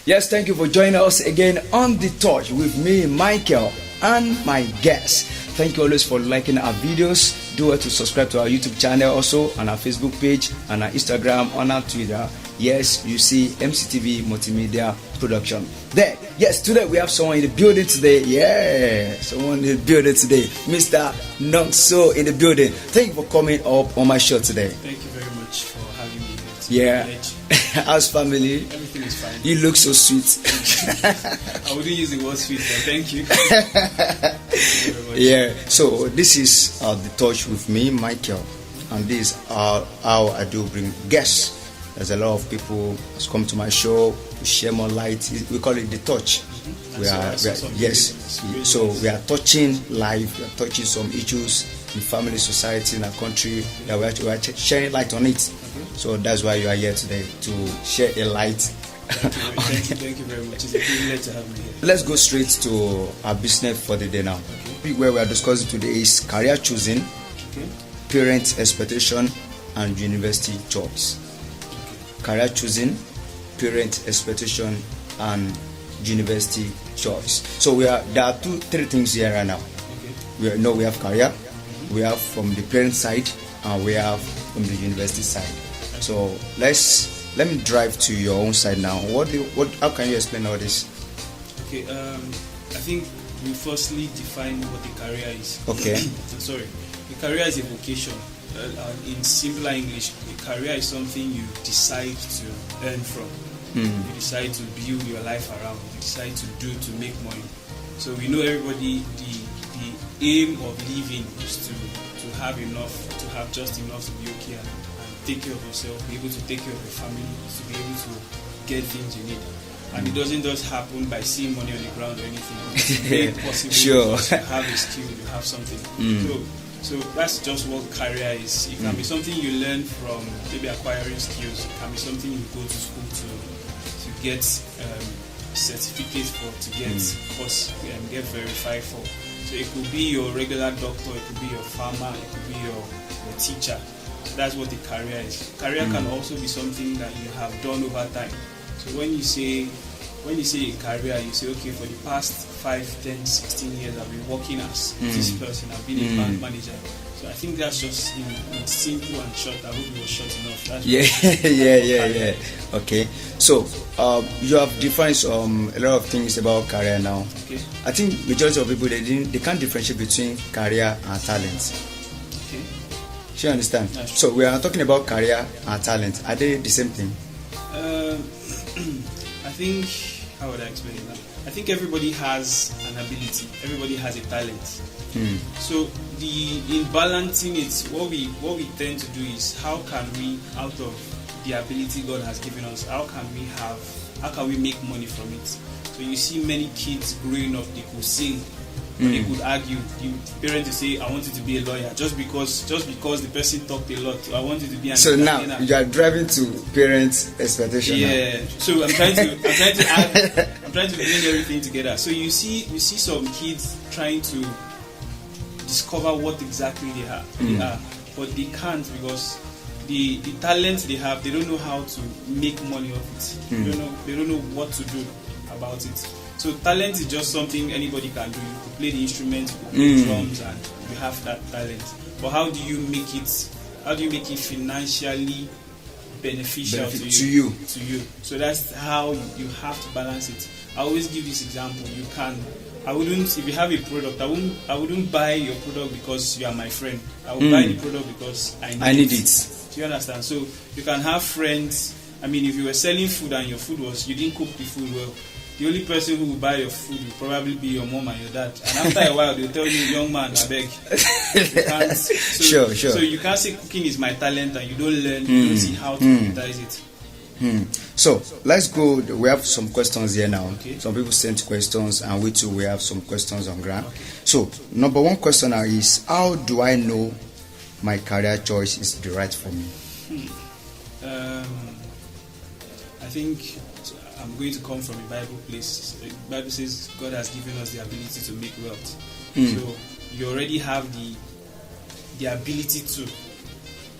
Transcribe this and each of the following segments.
Yes, thank you for joining us again on The Touch with me, Michael, and my guest. Thank you always for liking our videos. Do well to subscribe to our YouTube channel, also on our Facebook page, on our Instagram, on our Twitter. Yes, you see MCTV Multimedia Production there. Yes, today we have someone in the building today. Yeah, someone in the building today. Mr. Nongso in the building. Thank you for coming up on my show today. Thank you very much for having me Yeah. here. How's family? Everything is fine. You look so sweet. I wouldn't use the word sweet, but thank you. Thank you very much. Yeah, so this is The Touch with me, Michael, and this is how I do bring guests. There's a lot of people who's come to my show to share more light. We call it The Touch. Mm-hmm. We are touching life, we are touching some issues in family, society, in our country. That we are sharing light on it. Okay. So that's why you are here today, to share a light. Thank you very much. It's a privilege to have me here. Let's go straight to our business for the day now. Okay. Where we are discussing today is career choosing, okay, parent expectation, and university choice. Okay. Career choosing, parent expectation, and university choice. So there are three things here right now. Okay. We have career, we have from the parent side, and we have from the university side. So let me drive to your own side now. How can you explain all this? Okay, I think we firstly define what a career is. Okay. Sorry. A career is a vocation. In simpler English, a career is something you decide to earn from. You decide to build your life around. You decide to do to make money. So we know everybody, the aim of living is to have enough, to have just enough to be okay and take care of yourself, be able to take care of your family, to be able to get things you need. And it doesn't just happen by seeing money on the ground or anything. It's very possible. Sure. You have a skill, you have something. So that's just what career is. It can be something you learn from maybe acquiring skills. It can be something you go to school to get certificates for, to get course and get verified for. So it could be your regular doctor, it could be your farmer, it could be your teacher. So that's what a career is. Career can also be something that you have done over time. So when you say a career, you say, okay, for the past 5, 10, 16 years I've been working as this person, I've been a bank manager. So I think that's just in simple and short. I hope it was short enough. That's Yeah. Okay. So you have defined a lot of things about career now. Okay. I think majority of people they can't differentiate between career and talent. Okay. Do you understand? So we are talking about career and talent. Are they the same thing? I think, how would I explain that? I think everybody has an ability. Everybody has a talent. So in balancing it, what we tend to do is, how can we, out of the ability God has given us, how can we make money from it? So you see many kids growing up, they could sing, or they could argue. The parents will say, I want you to be a lawyer, just because the person talked a lot. I want you to be an entertainer. Now you are driving to parents' expectation. Yeah. Now. So I'm trying to bring everything together. So you see some kids trying to discover what exactly they are, but they can't, because the talent they have, they don't know how to make money of it. They don't know what to do about it. So talent is just something anybody can do. You could play the instrument, you could play drums, and you have that talent. But how do you make it financially beneficial to you? So that's how you have to balance it. I always give this example. If you have a product, I wouldn't buy your product because you are my friend. I would buy the product because I need it. Do you understand? So you can have friends. I mean, if you were selling food and your food you didn't cook the food well, the only person who will buy your food will probably be your mom and your dad. And after a while, they'll tell you, young man, I beg. Sure. So you can't say cooking is my talent and you don't learn, you don't see how to monetize it. So let's go. We have some questions here now. Okay. Some people sent questions, and we have some questions on ground. Okay. So number one question now is, how do I know my career choice is the right for me? I think I'm going to come from a Bible place. The Bible says God has given us the ability to make wealth. So you already have the ability to.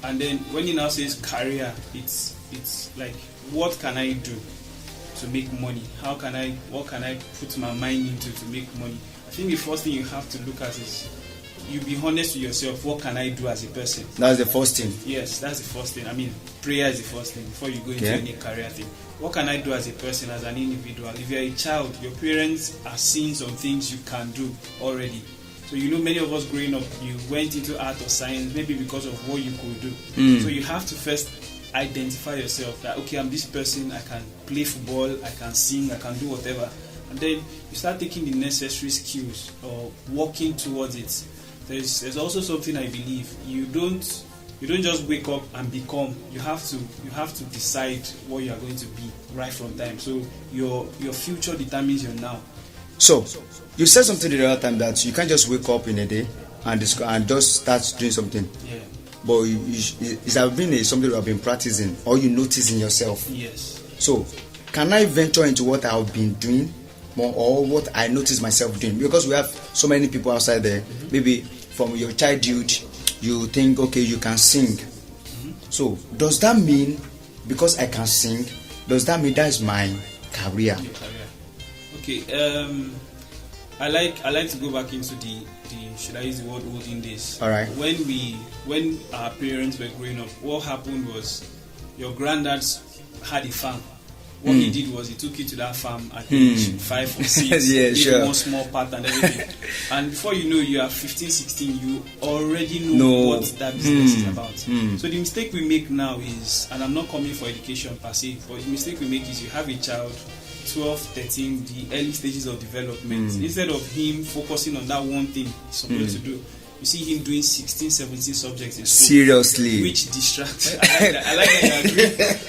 And then when he now says career, it's like, what can I do to make money? What can I put my mind into to make money? I think the first thing you have to look at is you be honest with yourself. What can I do as a person? That's the first thing. Yes, that's the first thing. I mean, prayer is the first thing before you go into any career thing. What can I do as a person, as an individual? If you're a child, your parents are seeing some things you can do already. So many of us growing up, you went into art or science maybe because of what you could do. So you have to first identify yourself that, okay, I'm this person, I can play football, I can sing, I can do whatever. And then you start taking the necessary skills or working towards it. There's also something I believe. You don't just wake up and become. You have to decide what you are going to be right from time. So your future determines your now. So you said something the other time that you can't just wake up in a day and just start doing something. Yeah. But it's been something you have been practicing or you notice in yourself. Yes. So can I venture into what I've been doing more or what I notice myself doing? Because we have so many people outside there. Maybe from your childhood you think, okay, you can sing. So does that mean because I can sing, does that mean that's my career? Your career. Okay, I like to go back into the should I use the word olden days? All right. When our parents were growing up, what happened was your granddads had a farm. What he did was he took you to that farm at age 5 or 6, gave one small part and everything. And before you know, you are 15, 16, you already know what that business is about. So the mistake we make now is, and I'm not coming for education per se, but the mistake we make is you have a child, 12, 13, the early stages of development. Instead of him focusing on that one thing he's supposed to do, you see him doing 16, 17 subjects in school. Seriously. Which distracts. I like that you agree.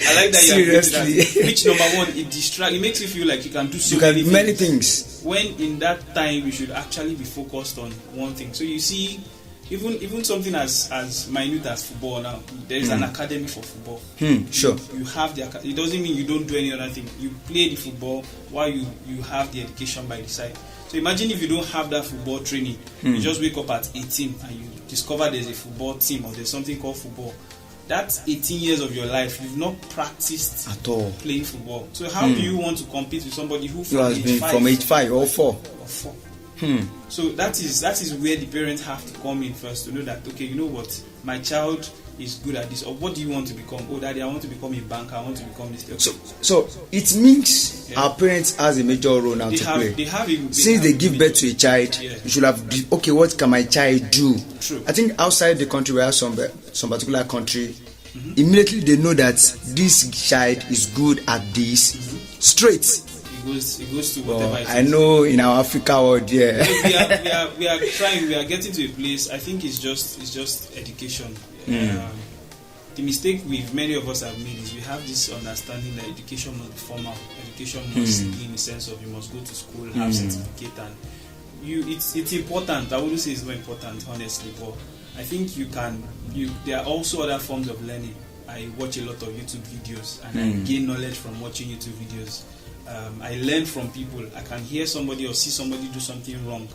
I like that you agree to that. Which, number one, it distracts. It makes you feel like you can do many things. When in that time, you should actually be focused on one thing. So you see, even something as minute as football now, there is an academy for football. Sure. You have the it doesn't mean you don't do any other thing. You play the football while you have the education by the side. So imagine if you don't have that football training, you just wake up at 18 and you discover there's a football team or there's something called football. That's 18 years of your life. You've not practiced at all playing football. So how do you want to compete with somebody who has been from age 5 or 4? So that is where the parents have to come in first to know that, okay, you know what, my child is good at this, or what do you want to become? Oh, daddy, I want to become a banker, I want to become this. Okay. So it means our parents has a major role now to play. Since they give birth to a child, you should have, okay, what can my child do? True. I think outside the country, we have some particular country, immediately they know that this child is good at this, straight. It goes to whatever it is. I know in our Africa world, we are trying, we are getting to a place. I think it's just education. The mistake many of us have made is we have this understanding that education must be formal. Education must be in the sense of you must go to school, have certificate, and it's important. I wouldn't say it's not important, honestly, but I think there are also other forms of learning. I watch a lot of YouTube videos and I gain knowledge from watching YouTube videos. I learn from people. I can hear somebody or see somebody do something wrong,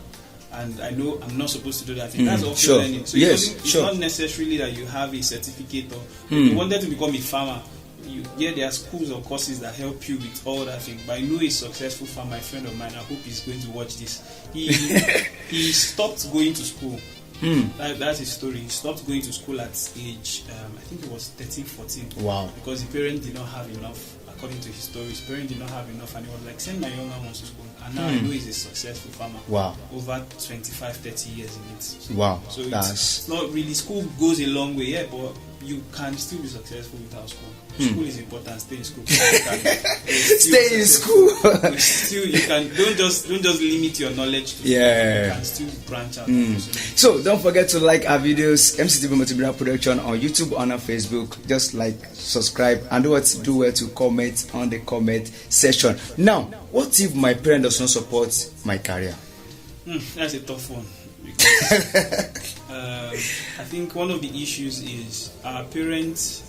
and I know I'm not supposed to do that thing. That's also learning. So it's not necessarily that you have a certificate or you wanted to become a farmer. There are schools or courses that help you with all that thing. But I know a successful farmer, a friend of mine, I hope he's going to watch this. He stopped going to school. That's his story. He stopped going to school at age, I think it was 13, 14. Wow. Because the parents did not have enough. According to his story, his parents did not have enough, and he was like, send my younger ones to school. And now I know he's a successful farmer. Wow. Over 25, 30 years in it. Wow. So it's not really, school goes a long way, but you can still be successful without school. School is important. Stay in school. Stay in school. Don't just limit your knowledge to you can still branch out. So don't forget to like our videos, MCTV Multimedia Production on YouTube, on our Facebook. Just like, subscribe, and do well to comment on the comment section. Now, what if my parent does not support my career? That's a tough one. Because I think one of the issues is our parents,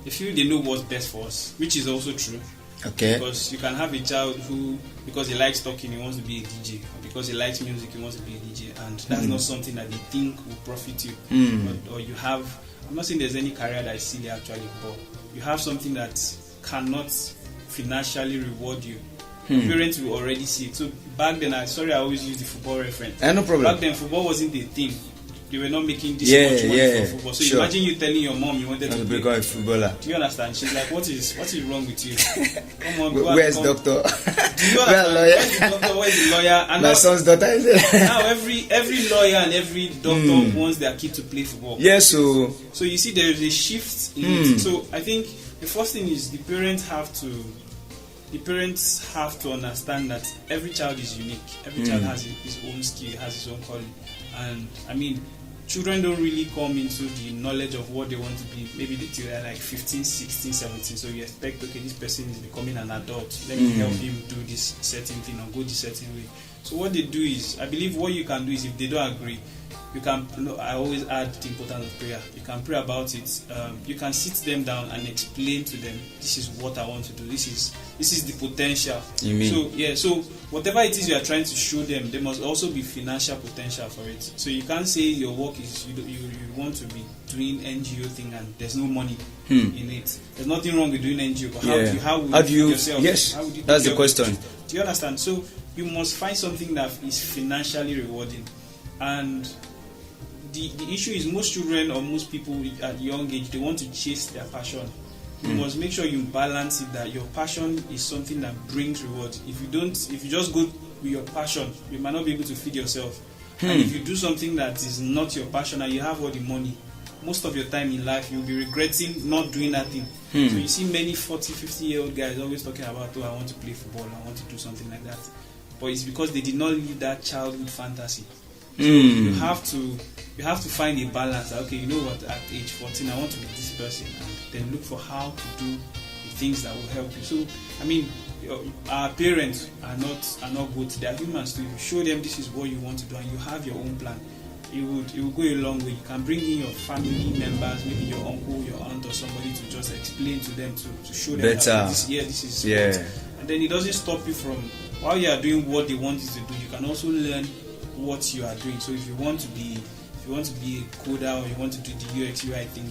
they feel they know what's best for us, which is also true. Okay. Because you can have a child who, because he likes talking, he wants to be a DJ, or because he likes music, he wants to be a DJ, and that's not something that they think will profit you. Or you have, I'm not saying there's any career that is silly actually, but you have something that cannot financially reward you. Parents will already see it. So back then, I always use the football reference. No problem. Back then, football wasn't the thing. They were not making this much money for football. So imagine you telling your mom you wanted to become a footballer. Do you understand? She's like, what is wrong with you? Come on, where's doctor? Do you understand? Where's the doctor? Where's the lawyer? And my son's daughter is there. Now every lawyer and every doctor wants their kid to play football. Yes, so you see there is a shift in it. So I think the first thing is the parents have to understand that every child is unique. Every child has his own skill, has his own calling. And I mean, children don't really come into the knowledge of what they want to be maybe till they're like 15, 16, 17. So you expect, okay, this person is becoming an adult. Let me help him do this certain thing or go this certain way. So what they do is, I believe what you can do is, if they don't agree, you can, I always add the importance of prayer. You can pray about it. You can sit them down and explain to them, this is what I want to do. This is the potential. You mean? So whatever it is you are trying to show them, there must also be financial potential for it. So you can't say your work is you want to be doing NGO thing and there's no money in it. There's nothing wrong with doing NGO, but how would you feed yourself? Yes, how would you that's the question. Do you understand? So you must find something that is financially rewarding. And the issue is, most children or most people at young age, they want to chase their passion. You must make sure you balance it, that your passion is something that brings reward. If you just go with your passion, you might not be able to feed yourself. And if you do something that is not your passion and you have all the money, most of your time in life you'll be regretting not doing that thing. So you see many 40, 50-year-old guys always talking about, I want to play football, I want to do something like that. But it's because they did not live that childhood fantasy. So you have to find a balance. Okay, you know what? At age 14, I want to be this person, and then look for how to do the things that will help you. So, I mean, our parents are not good. They are humans too. You show them this is what you want to do, and you have your own plan. It will go a long way. You can bring in your family members, maybe your uncle, your aunt, or somebody to just explain to them to show them that this is and then it doesn't stop you from, while you are doing what they want you to do, you can also learn what you are doing. So if you want to be a coder, or you want to do the UX UI thing,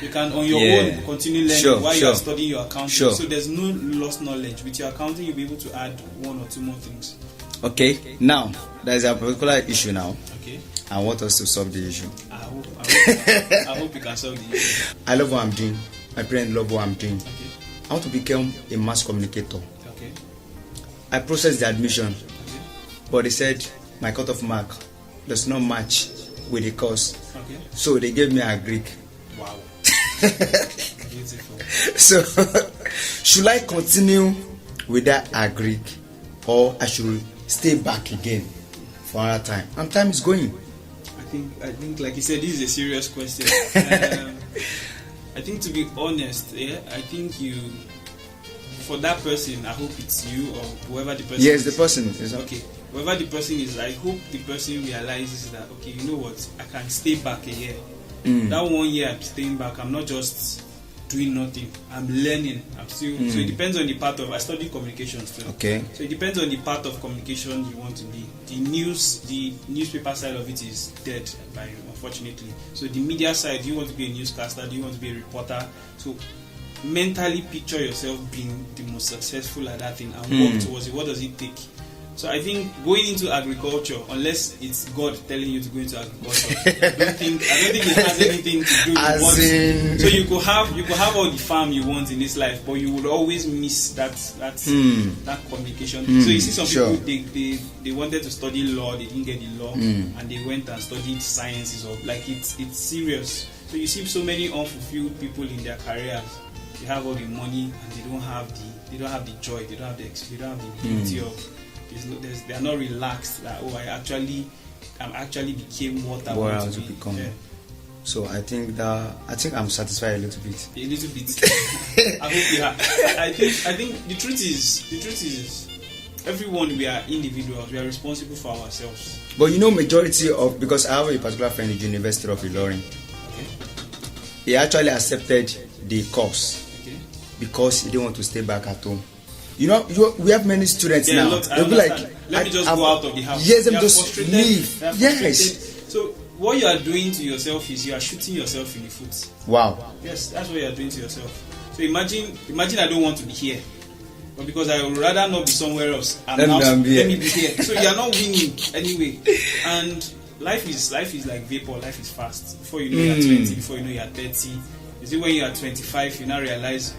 you can on your own continue learning while you are studying your accounting. So there's no lost knowledge. With your accounting, you'll be able to add one or two more things. Okay, now there's a particular issue now. Okay. I want us to solve the issue. I hope you can solve the issue. I love what I'm doing. My parents love what I'm doing. Okay. I want to become a mass communicator. Okay. I processed the admission, but they said my cutoff mark does not match with the course. Okay. So they gave me a Greek. Wow. Beautiful. So should I continue with that Greek, or I should stay back again for another time? And time is going. I think like you said, this is a serious question. I think, to be honest, I think for that person, I hope it's you or whoever the person is. Yes, the person is. Okay. Whoever the person is, I hope the person realizes that, okay, you know what, I can stay back a year. That 1 year I'm staying back, I'm not just doing nothing, I'm learning. I'm still so it depends on the part of, I study communications too. Okay. So it depends on the part of communication you want to be. The newspaper side of it is dead, unfortunately. So the media side, do you want to be a newscaster? Do you want to be a reporter? So mentally picture yourself being the most successful at that thing and work towards it. What does it take? So I think going into agriculture, unless it's God telling you to go into agriculture, I don't think it has anything to do with what. So you could have all the farm you want in this life, but you would always miss that communication. So you see some people, they wanted to study law, they didn't get the law, and they went and studied sciences, or like it's serious. So you see so many unfulfilled people in their careers. They have all the money and they don't have the joy, they don't have the beauty of. They are not relaxed that I actually became what I want to become. Yeah. So I think I'm satisfied a little bit. A little bit. I hope you are. I think the truth is everyone, we are individuals. We are responsible for ourselves. But majority of, because I have a particular friend in the University of Ilorin. Okay. He actually accepted the course because he didn't want to stay back at home. We have many students now. They'll be like, let me just go out of the house. Yes, them just leave. Yes. So what you are doing to yourself is you are shooting yourself in the foot. Wow. Yes, that's what you are doing to yourself. So imagine I don't want to be here, but because I would rather not be somewhere else, Let me be here. So you are not winning anyway. And life is like vapor. Life is fast. Before you know you are 20, before you know you are 30. Is it when you are 25 you now realize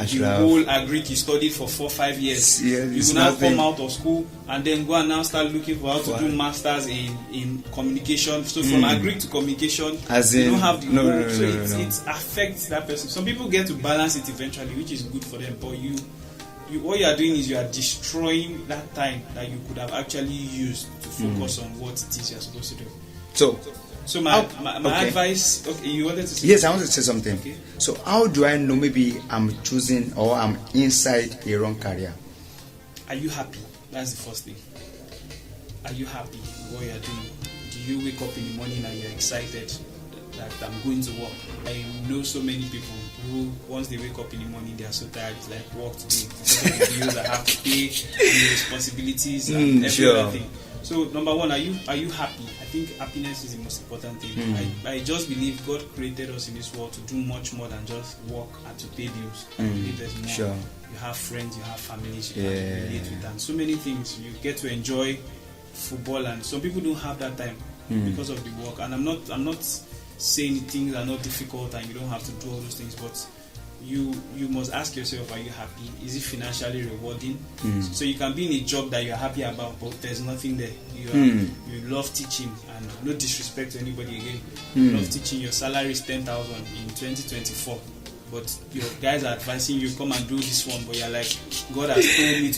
you whole agreed you studied for 4-5 years. You will now come out of school and then go and now start looking for how to do masters in communication. So from agreed to communication, you don't have the it affects that person. Some people get to balance it eventually, which is good for them. But what you are doing is you are destroying that time that you could have actually used to focus on what it is you are supposed to do. So my advice. Okay, you wanted to say? Yes, I wanted to say something. Okay. So how do I know maybe I'm choosing or I'm inside a wrong career? Are you happy? That's the first thing. Are you happy with what you are doing? Do you wake up in the morning and you're excited that I'm going to work? I know so many people who, once they wake up in the morning, they are so tired. It's like work to do. Because of the bills I have to pay, the responsibilities, and everything. So number one, are you happy? I think happiness is the most important thing. I just believe God created us in this world to do much more than just work and to pay bills. I believe there's more. Sure. You have friends, you have families, you can relate with, and so many things. You get to enjoy football, and some people don't have that time because of the work. And I'm not saying things are not difficult and you don't have to do all those things, but you must ask yourself, are you happy? Is it financially rewarding? So you can be in a job that you're happy about, but there's nothing there. You love teaching, and no disrespect to anybody again. You love teaching. Your salary is 10,000 in 2024, but your guys are advising you come and do this one, but you're like, God has told me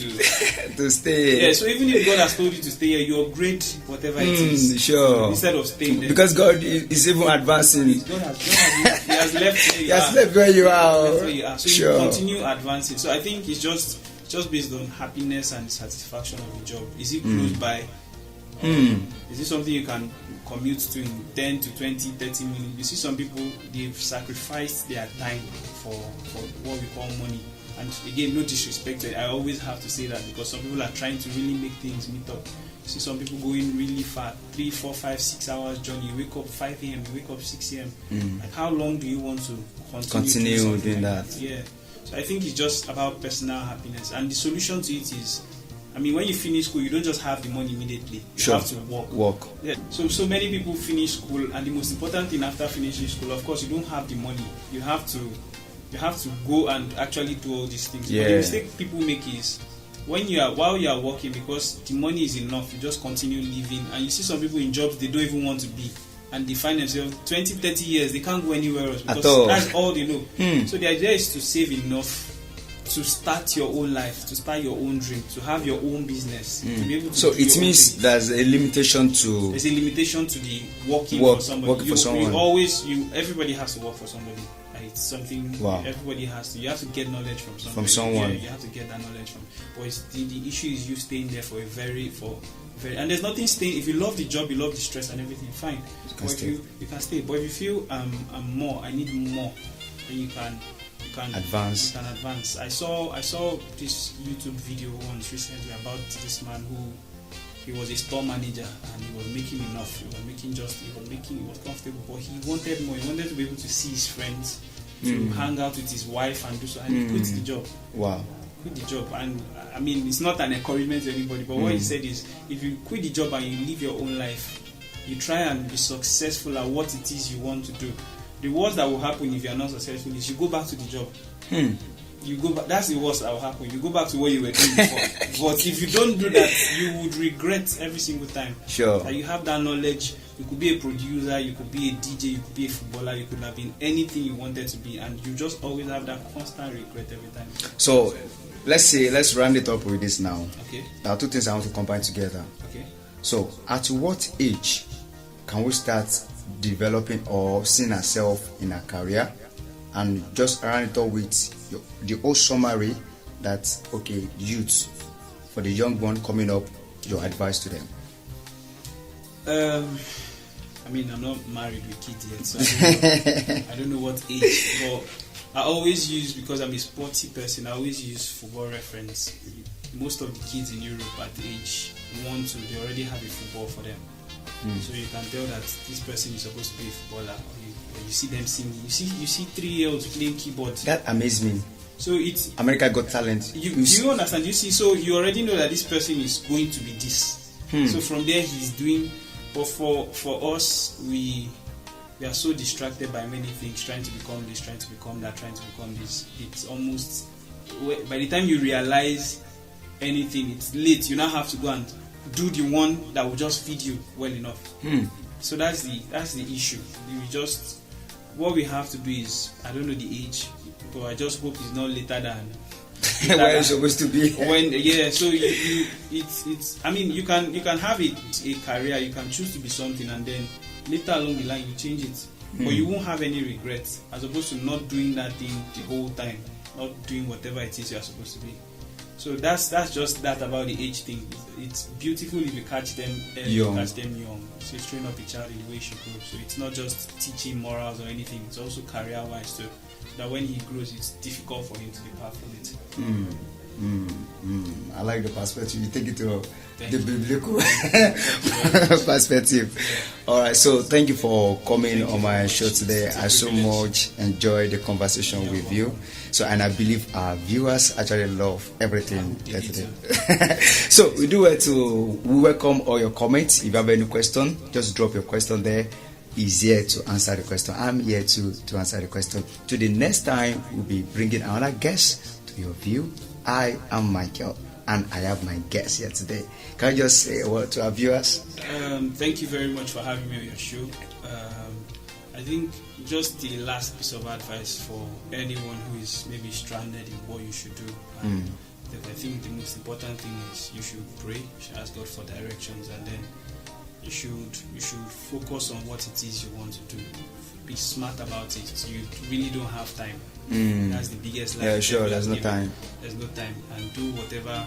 to stay. Yeah, so even if God has told you to stay here, you upgrade whatever it is. Sure. Instead of staying there. Because God is even advancing. God has left where you He has left where you are. So you continue advancing. So I think it's just based on happiness and satisfaction of the job. Is it close by? Is it something you can commute to in 10 to 20, 30 minutes? You see some people, they've sacrificed their time for what we call money. And again, no disrespect, I always have to say that because some people are trying to really make things meet up. You see some people going really far, 3, 4, 5, 6 hours journey. You wake up 5 a.m., you wake up 6 a.m. Like how long do you want to continue doing that? Yeah. So I think it's just about personal happiness. And the solution to it is, I mean, when you finish school, you don't just have the money immediately. You have to work. Yeah. So many people finish school, and the most important thing after finishing school, of course, you don't have the money. You have to go and actually do all these things. Yeah. But the mistake people make is while you are working, because the money is enough, you just continue living. And you see some people in jobs they don't even want to be, and they find themselves 20, 30 years they can't go anywhere else because that's all they know. So the idea is to save enough to start your own life, to start your own dream, to have your own business, to be able to. So it means there's a limitation to. There's a limitation to the working for somebody. Everybody has to work for somebody. It's something everybody has to. You have to get knowledge from somebody. Someone. Yeah, you have to get that knowledge from. But the issue is you staying there for very. And there's nothing staying. If you love the job, you love the stress and everything, fine. You can stay. But if you feel I need more, then you can advance. You can advance. I saw this YouTube video once recently about this man who he was a store manager and he was making enough. He was comfortable, but he wanted more. He wanted to be able to see his friends, to hang out with his wife and do so. And he quit the job. Wow. Quit the job. And I mean, it's not an encouragement to anybody, but what he said is, if you quit the job and you live your own life, you try and be successful at what it is you want to do. The worst that will happen if you are not successful is you go back to the job. You go back. That's the worst that will happen. You go back to what you were doing before. But if you don't do that, you would regret every single time. Sure. That you have that knowledge. You could be a producer, you could be a DJ, you could be a footballer, you could have been anything you wanted to be, and you just always have that constant regret every time. So, let's round it up with this now. Okay. There are two things I want to combine together. Okay. So, at what age can we start developing or seeing ourselves in a career? And just round it up with the whole summary that, okay, youth, for the young one coming up, your advice to them. I mean, I'm not married with kids yet, so I don't know what age, but I always use, because I'm a sporty person, I always use football reference. Most of the kids in Europe at age 1, 2, they already have a football for them. So you can tell that this person is supposed to be a footballer, or you see them singing. You see 3-year-olds playing keyboards. That amazed me. So it's America Got Talent. Do you understand? You see, so you already know that this person is going to be this. So from there he's doing. But for us, we are so distracted by many things, trying to become this, trying to become that, trying to become this. It's almost, by the time you realize anything, it's late. You now have to go and do the one that will just feed you well enough. So that's the issue. What we have to do is, I don't know the age, but I just hope it's not later than where it's supposed to be. So it's. I mean, you can have a career. You can choose to be something, and then later along the line you change it, but you won't have any regrets, as opposed to not doing that thing the whole time, not doing whatever it is you are supposed to be. So that's just that about the age thing. It's beautiful if you catch them early, young. So you train up a child in the way he should grow. So it's not just teaching morals or anything. It's also career-wise too. So that when he grows, it's difficult for him to be powerful in it. I like the perspective. You take it to the biblical perspective. All right, so thank you for coming on my show today. I so much enjoyed the conversation with you. So, and I believe our viewers actually love everything today. So we welcome all your comments. If you have any question, just drop your question there. He's here to answer the question. I'm here to answer the question. To the next time, we'll be bringing another guest to your view. I am Michael, and I have my guest here today. Can you just say a word to our viewers? Thank you very much for having me on your show. I think just the last piece of advice for anyone who is maybe stranded in what you should do. I think the most important thing is you should pray, you should ask God for directions, and then you should focus on what it is you want to do. Be smart about it. You really don't have time. That's the biggest life. Yeah, sure. There's no time. There's no time, and do whatever.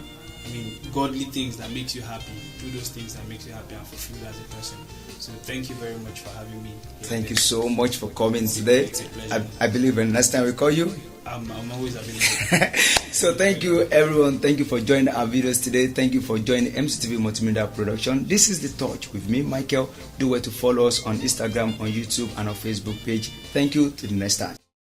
Godly things that makes you happy. Do those things that makes you happy and fulfilled as a person. So thank you very much for having me. Thank you so much for coming today. It's a pleasure. I believe when next time we call you, I'm always available. So thank you everyone. Thank you for joining our videos today. Thank you for joining MCTV Multimedia Production. This is The Touch with me, Michael. Do well to follow us on Instagram, on YouTube, and our Facebook page. Thank you. Till the next time.